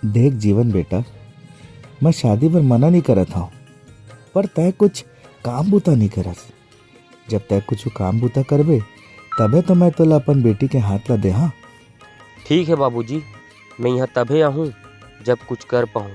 देख जीवन बेटा, मैं शादी पर मना नहीं करत हूँ, पर तय कुछ काम बूता नहीं करस। जब तय कुछ काम बूता करबे तबे तो मैं तोला अपन बेटी के हाथ ला दे। हाँ ठीक है बाबूजी, मैं यहाँ तबे आहूँ जब कुछ कर पाऊँ।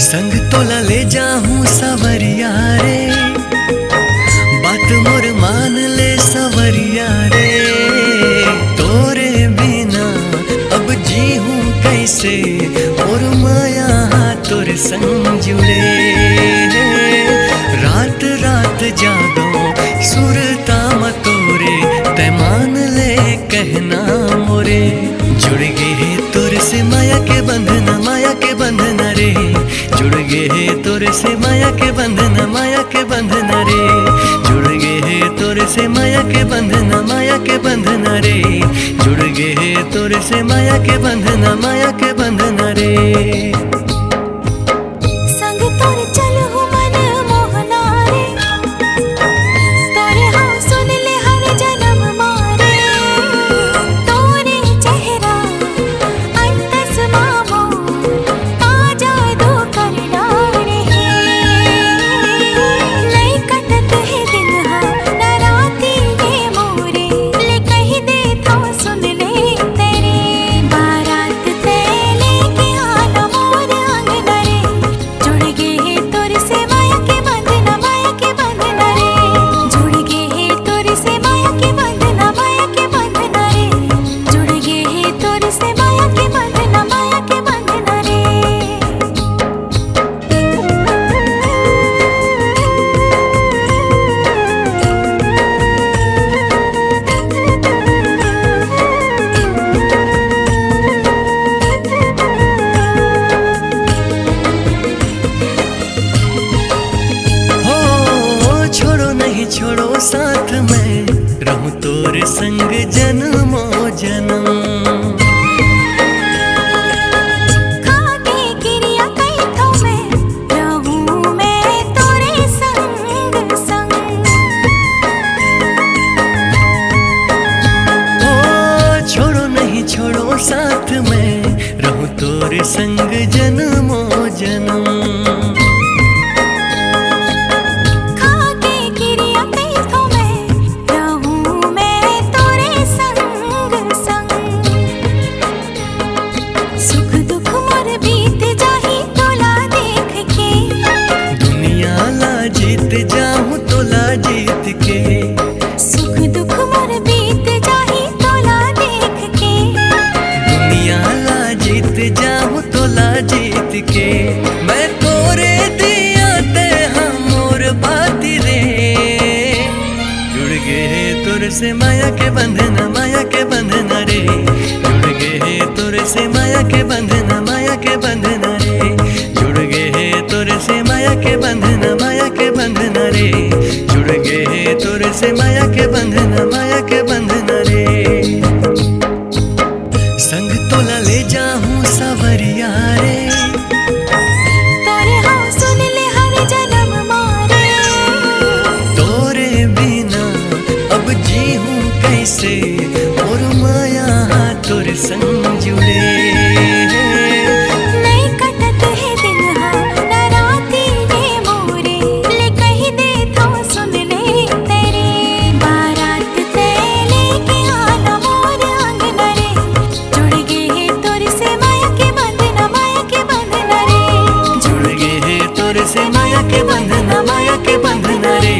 संग तोला ले जाऊं सवरिया रे, बात मोर मान ले सवरिया रे। तोरे बिना अब जी हूँ कैसे, और माया तोर संग जुड़े। रात रात जागो सुरता मतोरे, तै मान ले कहना मोरे। जुड़ गए तोर से माया के बंधन, माया के बंधन रे। जुड़ गए तोर से माया के बंधन, माया के बंधन रे। जुड़ गए तोर से माया के बंधन, माया के बंधन रे। जुड़ गए तोर से माया के बंधन, माया के बंधन रे। छोड़ो साथ में रहूं तोरे संग जन्मो जन्म। खाके क्रिया कई तो मैं रहूं मैं तोरे संग संग। ओ छोड़ो नहीं छोड़ो साथ में रहूं तोरे संग जन्मो जन्म। जाऊं तोला जीत के, सुख दुख मोर बीत जाही तोला देख के। दुनिया ला जीत जाऊं तोला जीत के। मैं तोरे दिया ते हम मोर बाती रे। जुड़ गए तोर से माया के बंधन, माया के बंधन रे। जुड़ गए तोर से माया के बंधन, माया के बंधन रे। जुड़ गए तोर से माया के बंधन, माया के बंधन रे। जुड़ गए तोर से माया के बंधन, माया के बंधन रे। संग तोला ले जाऊं सवरिया रे, तोरे हाँ सुन ले हर जन्म मारे। तोरे बिना अब जी हूँ कैसे, और माया तोर संग जुड़े। से माया के बंधन, माया के बंधन रे।